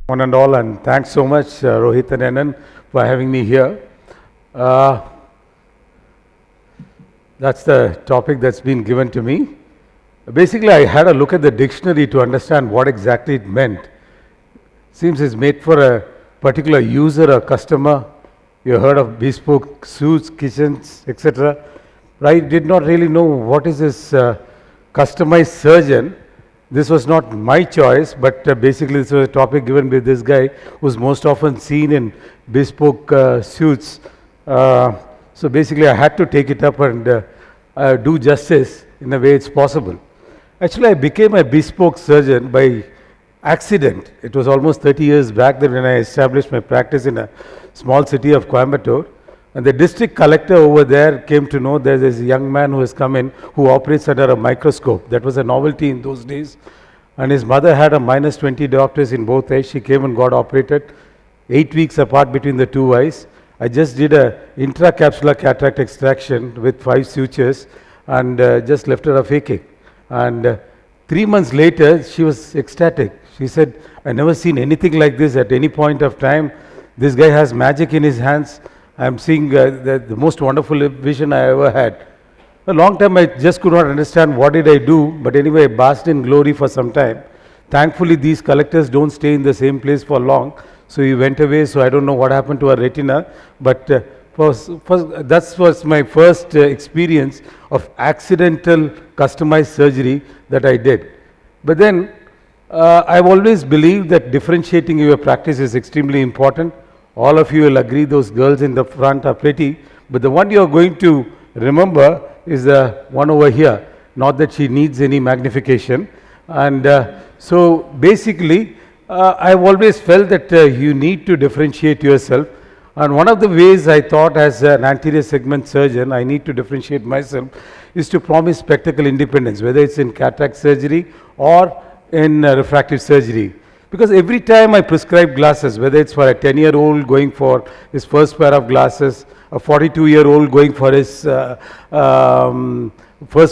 One and all, and thanks so much, Rohit and Anand, for having me here. That's the topic that's been given to me. Basically, I had a look at the dictionary to understand what exactly it meant. Seems it's made for a particular user or customer. You heard of bespoke suits, kitchens, etc. I did not really know what is this customized surgeon. This was not my choice, but basically this was a topic given by this guy who's most often seen in bespoke suits. So basically I had to take it up and do justice in a way it's possible. Actually, I became a bespoke surgeon by accident. It was almost 30 years back then when I established my practice in a small city of Coimbatore. And the district collector over there came to know there's this young man who has come in who operates under a microscope. That was a novelty in those days. And his mother had a minus 20 diopters in both eyes. She came and got operated 8 weeks apart between the two eyes. I just did a intracapsular cataract extraction with 5 sutures and just left her a faking. And 3 months later, she was ecstatic. She said, I never seen anything like this at any point of time. This guy has magic in his hands. I'm seeing the most wonderful vision I ever had. A long time I just could not understand what did I do, but anyway I basked in glory for some time. Thankfully these collectors don't stay in the same place for long, so he went away, so I don't know what happened to her retina, but that was my first experience of accidental customized surgery that I did. But then I've always believed that differentiating your practice is extremely important. All of you will agree those girls in the front are pretty, but the one you are going to remember is the one over here. Not that she needs any magnification. And so basically, I've always felt that you need to differentiate yourself. And one of the ways I thought as an anterior segment surgeon, I need to differentiate myself, is to promise spectacle independence, whether it's in cataract surgery or in refractive surgery. Because every time I prescribe glasses, whether it's for a 10-year-old going for his first pair of glasses, a 42-year-old going for his first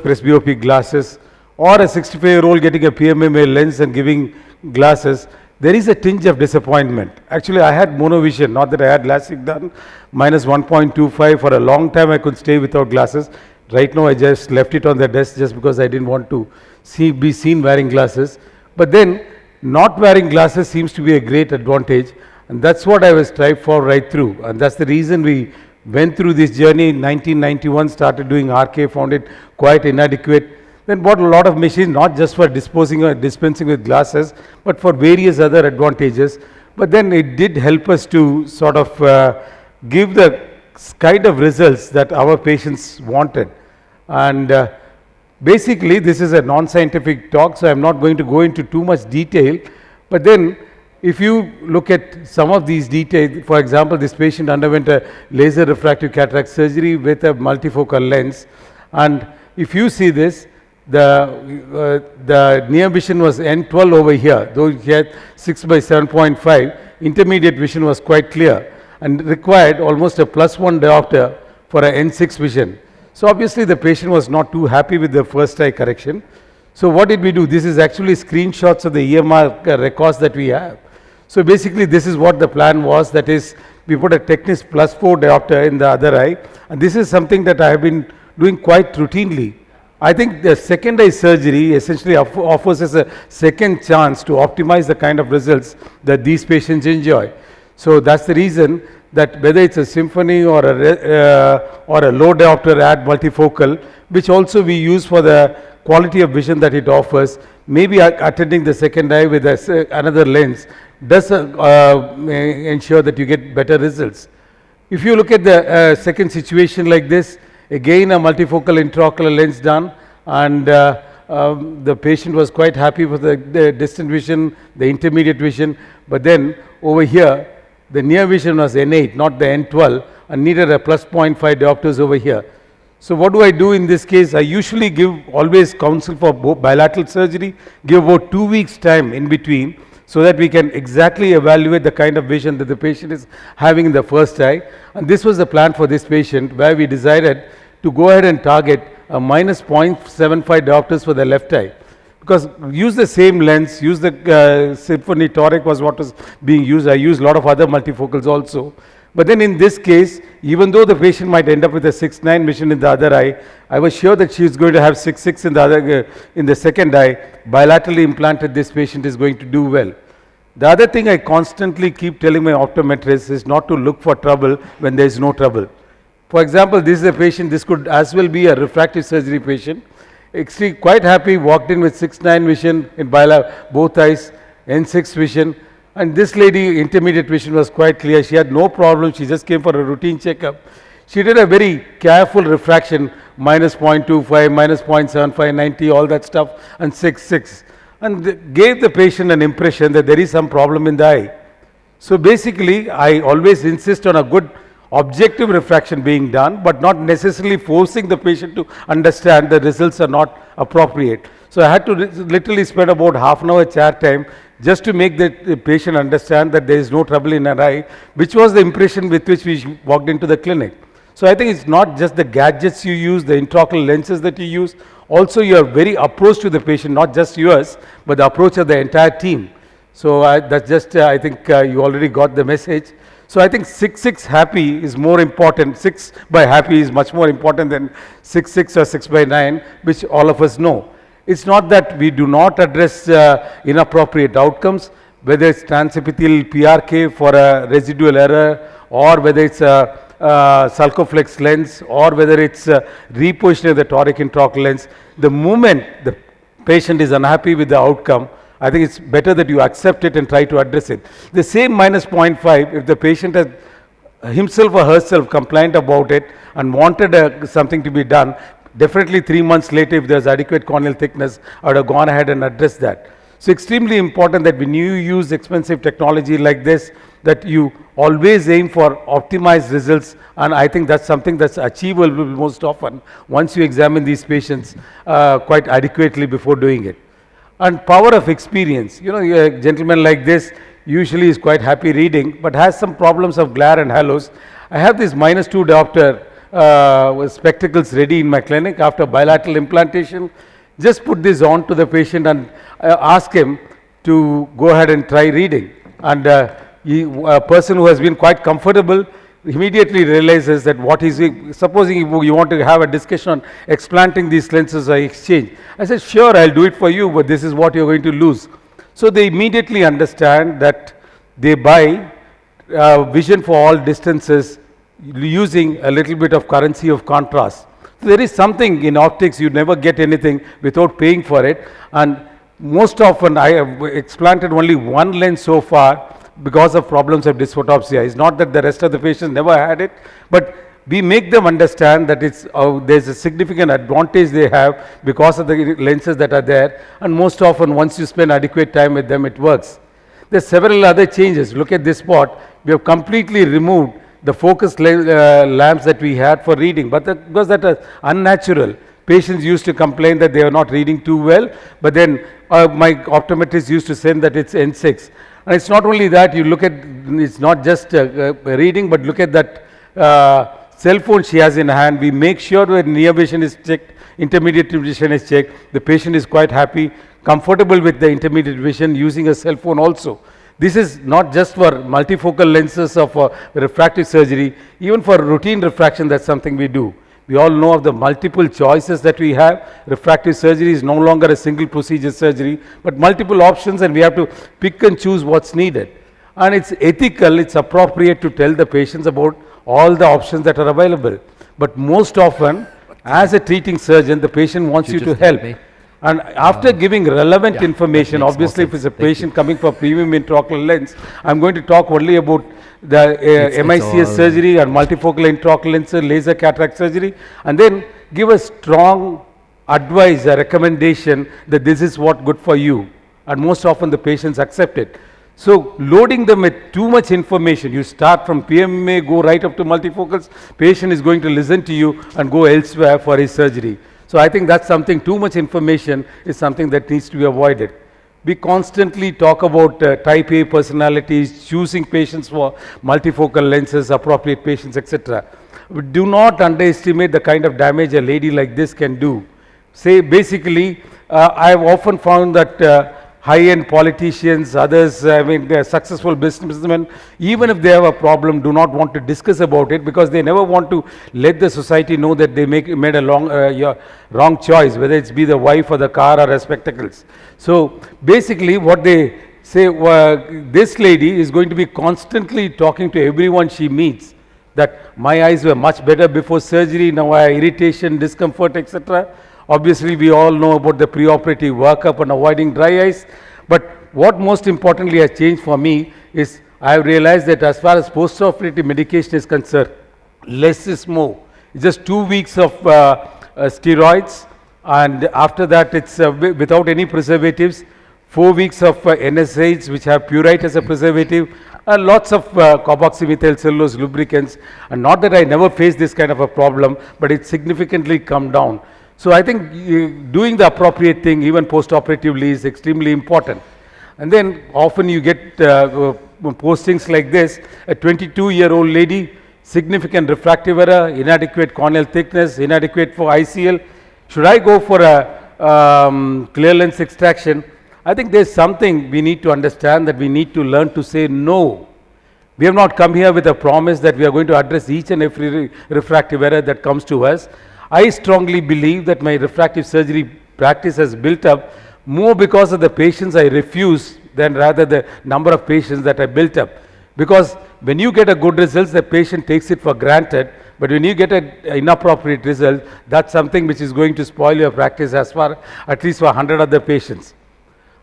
presbyopic glasses, or a 65-year-old getting a PMMA lens and giving glasses, there is a tinge of disappointment. Actually, I had monovision, not that I had LASIK done, minus 1.25. For a long time, I could stay without glasses. Right now, I just left it on the desk just because I didn't want to be seen wearing glasses. But then, not wearing glasses seems to be a great advantage, and that's what I was strived for right through, and that's the reason we went through this journey. In 1991 started doing RK, found it quite inadequate, then bought a lot of machines, not just for disposing or dispensing with glasses, but for various other advantages. But then it did help us to sort of give the kind of results that our patients wanted. And basically, this is a non-scientific talk, so I'm not going to go into too much detail. But then, if you look at some of these details, for example, this patient underwent a laser refractive cataract surgery with a multifocal lens. And if you see this, the near vision was N12 over here, though he had 6 by 7.5. Intermediate vision was quite clear and required almost a +1 diopter for a N6 vision. So obviously the patient was not too happy with the first eye correction. So what did we do? This is actually screenshots of the EMR records that we have. So basically this is what the plan was, that is we put a Technis +4 diopter in the other eye, and this is something that I have been doing quite routinely. I think the second eye surgery essentially offers us a second chance to optimize the kind of results that these patients enjoy. So that's the reason that whether it's a Symphony or a low diopter ad multifocal, which also we use for the quality of vision that it offers, maybe attending the second eye with another lens does ensure that you get better results. If you look at the second situation like this, again a multifocal intraocular lens done, and the patient was quite happy with the distant vision, the intermediate vision, but then over here the near vision was N8, not the N12, and needed a +0.5 diopters over here. So what do I do in this case? I usually always counsel for bilateral surgery, give about 2 weeks time in between, so that we can exactly evaluate the kind of vision that the patient is having in the first eye. And this was the plan for this patient, where we decided to go ahead and target a -0.75 diopters for the left eye. because use the same lens, use the Symphony Toric was what was being used. I used a lot of other multifocals also. But then in this case, even though the patient might end up with a 6/9 vision in the other eye, I was sure that she is going to have 6/6 in the other, in the second eye. Bilaterally implanted, this patient is going to do well. The other thing I constantly keep telling my optometrist is not to look for trouble when there is no trouble. For example, this is a patient, this could as well be a refractive surgery patient. Actually quite happy, walked in with 6/9 vision in both eyes, N6 vision. And this lady, intermediate vision was quite clear. She had no problem. She just came for a routine checkup. She did a very careful refraction, minus 0.25, minus 0.75, 90, all that stuff, and 6/6. And gave the patient an impression that there is some problem in the eye. So basically, I always insist on a good objective refraction being done, but not necessarily forcing the patient to understand the results are not appropriate. So I had to literally spend about half an hour chair time just to make the patient understand that there is no trouble in her eye, which was the impression with which we walked into the clinic. So I think it's not just the gadgets you use, the intraocular lenses that you use, also your very approach to the patient, not just yours, but the approach of the entire team. So that's just, I think you already got the message. So I think 6/6 happy is more important. 6 by happy is much more important than 6/6 or 6/9, which all of us know. It's not that we do not address inappropriate outcomes, whether it's transepithelial PRK for a residual error, or whether it's a sulcoflex lens, or whether it's repositioning of the toric intraocular lens. The moment the patient is unhappy with the outcome, I think it's better that you accept it and try to address it. The same minus 0.5, if the patient has himself or herself complained about it and wanted something to be done, definitely 3 months later, if there's adequate corneal thickness, I would have gone ahead and addressed that. So extremely important that when you use expensive technology like this, that you always aim for optimized results, and I think that's something that's achievable most often once you examine these patients quite adequately before doing it. And power of experience. You know, a gentleman like this usually is quite happy reading, but has some problems of glare and halos. I have this -2 diopter with spectacles ready in my clinic after bilateral implantation. Just put this on to the patient and ask him to go ahead and try reading. And a person who has been quite comfortable immediately realizes that what is it. Supposing you want to have a discussion on explanting these lenses or exchange. I said, sure, I'll do it for you, but this is what you're going to lose. So they immediately understand that they buy vision for all distances using a little bit of currency of contrast. So there is something in optics, you never get anything without paying for it. And most often I have explanted only one lens so far because of problems of dysphotopsia. It's not that the rest of the patients never had it, but we make them understand that it's there's a significant advantage they have because of the lenses that are there, and most often once you spend adequate time with them, it works. There's several other changes. Look at this spot. We have completely removed the focus lamps that we had for reading, but because that is unnatural. Patients used to complain that they are not reading too well, but then my optometrist used to say that it's N6. And it's not only that, you look at, it's not just reading, but look at that cell phone she has in hand. We make sure that near vision is checked, intermediate vision is checked. The patient is quite happy, comfortable with the intermediate vision using a cell phone also. This is not just for multifocal lenses or for refractive surgery, even for routine refraction, that's something we do. We all know of the multiple choices that we have. Refractive surgery is no longer a single procedure surgery, but multiple options, and we have to pick and choose what's needed. And it's ethical, it's appropriate to tell the patients about all the options that are available. But most often, as a treating surgeon, the patient wants you to help. And after giving relevant information, obviously if it's a patient coming for premium intraocular lens, I'm going to talk only about the MICS surgery and multifocal intraocular lens, laser cataract surgery, and then give a strong advice, a recommendation that this is what good for you. And most often the patients accept it. So loading them with too much information, you start from PMA, go right up to multifocals, patient is going to listen to you and go elsewhere for his surgery. So I think that's something, too much information is something that needs to be avoided. We constantly talk about type A personalities, choosing patients for multifocal lenses, appropriate patients, etc. Do not underestimate the kind of damage a lady like this can do. say basically, I have often found that high-end politicians, others, I mean, successful businessmen, even if they have a problem, do not want to discuss about it because they never want to let the society know that they made a wrong choice, whether it's be the wife or the car or the spectacles. So basically, what they say, this lady is going to be constantly talking to everyone she meets that my eyes were much better before surgery, now I have irritation, discomfort, etc. Obviously, we all know about the preoperative workup and avoiding dry eyes. But what most importantly has changed for me is I have realized that as far as postoperative medication is concerned, less is more. It's just 2 weeks of steroids, and after that it's without any preservatives. 4 weeks of NSAIDs, which have purite as a preservative, and lots of carboxymethyl cellulose lubricants. And not that I never faced this kind of a problem, but it significantly come down. So I think doing the appropriate thing, even post-operatively, is extremely important. And then often you get postings like this: a 22-year-old lady, significant refractive error, inadequate corneal thickness, inadequate for ICL. Should I go for a clear lens extraction? I think there's something we need to understand, that we need to learn to say no. We have not come here with a promise that we are going to address each and every refractive error that comes to us. I strongly believe that my refractive surgery practice has built up more because of the patients I refuse than rather the number of patients that I built up. Because when you get a good result, the patient takes it for granted. But when you get an inappropriate result, that's something which is going to spoil your practice as far, at least for 100 other patients.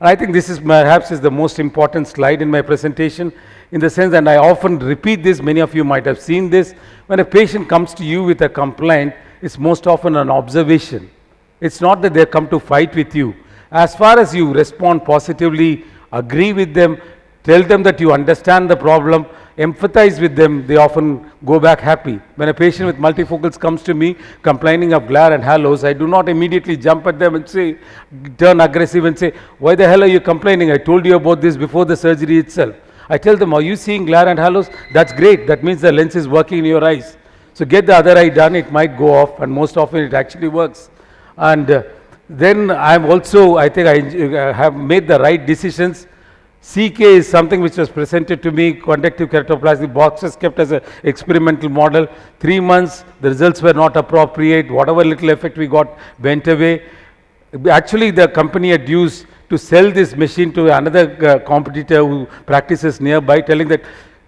And I think this is perhaps the most important slide in my presentation, in the sense, and I often repeat this, many of you might have seen this, when a patient comes to you with a complaint, it's most often an observation. It's not that they come to fight with you. As far as you respond positively, agree with them, tell them that you understand the problem, empathize with them, they often go back happy. When a patient with multifocals comes to me complaining of glare and halos, I do not immediately jump at them and say, turn aggressive and say, why the hell are you complaining? I told you about this before the surgery itself. I tell them, are you seeing glare and halos? That's great. That means the lens is working in your eyes. So get the other eye done, it might go off, and most often it actually works. And then I'm also, I think I have made the right decisions. CK is something which was presented to me, conductive keratoplasty boxes kept as an experimental model. 3 months, the results were not appropriate. Whatever little effect we got went away. Actually, the company had used to sell this machine to another competitor who practices nearby, telling that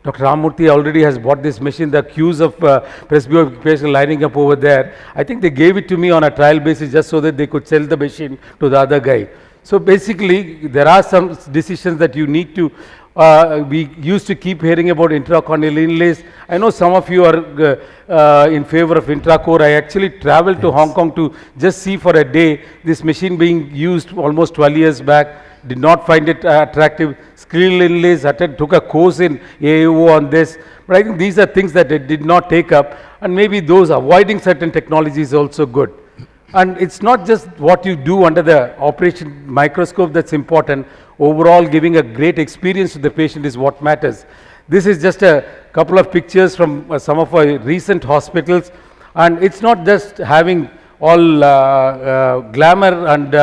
Dr. Ramurthy already has bought this machine. The queues of presbyopia lining up over there. I think they gave it to me on a trial basis just so that they could sell the machine to the other guy. So basically, there are some decisions that you need to, we used to keep hearing about intracorneal inlays. I know some of you are in favor of intracore. I actually traveled to Hong Kong to just see for a day this machine being used almost 12 years back. Did not find it attractive. Screen inlays, took a course in AAO on this. But I think these are things that it did not take up, and maybe those avoiding certain technologies is also good. And it's not just what you do under the operation microscope that's important. Overall, giving a great experience to the patient is what matters. This is just a couple of pictures from some of our recent hospitals. And it's not just having all glamour and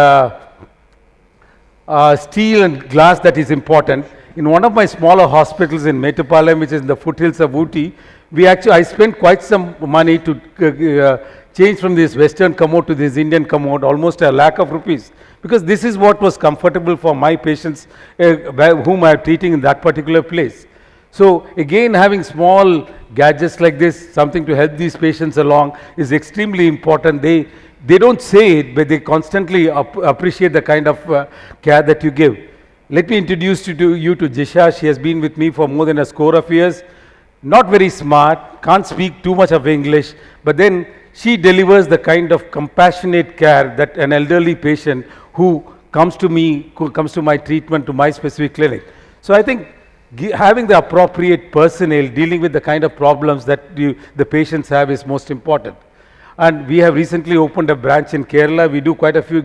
steel and glass that is important. In one of my smaller hospitals in Mettupalayam, which is in the foothills of Ooty, I spent quite some money to change from this Western commode to this Indian commode, almost a lakh of rupees, because this is what was comfortable for my patients whom I am treating in that particular place. So again, having small gadgets like this, something to help these patients along, is extremely important. They don't say it, but they constantly appreciate the kind of care that you give. Let me introduce you to Jisha. She has been with me for more than a score of years. Not very smart, can't speak too much of English, but then she delivers the kind of compassionate care that an elderly patient who comes to me, who comes to my treatment, to my specific clinic. So I think having the appropriate personnel dealing with the kind of problems that the patients have is most important. And we have recently opened a branch in Kerala. We do quite a few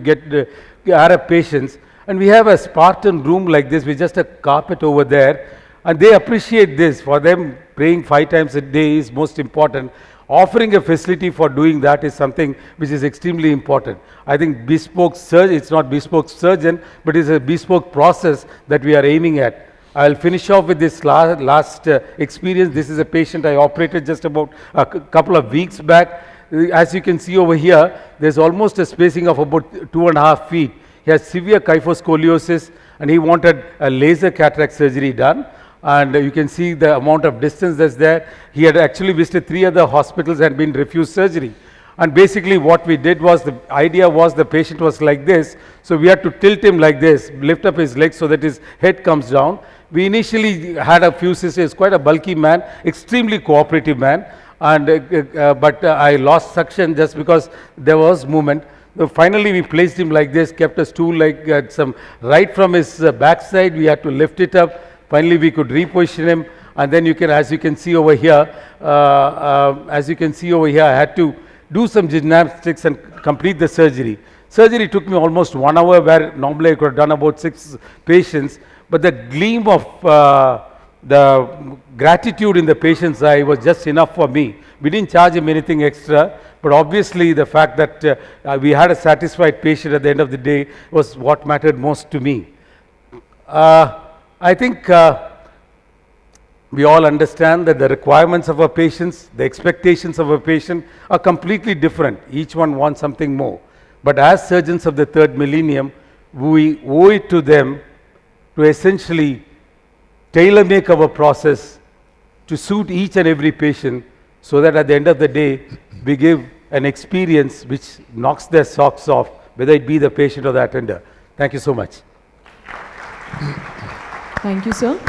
Arab patients, and we have a Spartan room like this with just a carpet over there, and they appreciate this. For them, praying 5 times a day is most important. offering a facility for doing that is something which is extremely important. I think bespoke surgeon, it's not bespoke surgeon, but it's a bespoke process that we are aiming at. I'll finish off with this last experience. This is a patient I operated just about a couple of weeks back. As you can see over here, there's almost a spacing of about 2.5 feet. He has severe kyphoscoliosis and he wanted a laser cataract surgery done. And you can see the amount of distance that's there. He had actually visited 3 other hospitals and been refused surgery. And basically what we did was, the idea was the patient was like this. So we had to tilt him like this, lift up his legs so that his head comes down. We initially had a few sisters, quite a bulky man, extremely cooperative man. And but I lost suction just because there was movement. Finally, we placed him like this, kept a stool like some right from his backside. We had to lift it up. Finally, we could reposition him, and then you can, as you can see over here, I had to do some gymnastics and complete the surgery. Surgery took me almost 1 hour, where normally I could have done about 6 patients. But the gleam of the gratitude in the patient's eye was just enough for me. We didn't charge him anything extra, but obviously the fact that we had a satisfied patient at the end of the day was what mattered most to me. I think we all understand that the requirements of our patients, the expectations of a patient are completely different. Each one wants something more. But as surgeons of the third millennium, we owe it to them to essentially tailor-make our process to suit each and every patient, so that at the end of the day, we give an experience which knocks their socks off, whether it be the patient or the attender. Thank you so much. Thank you, sir.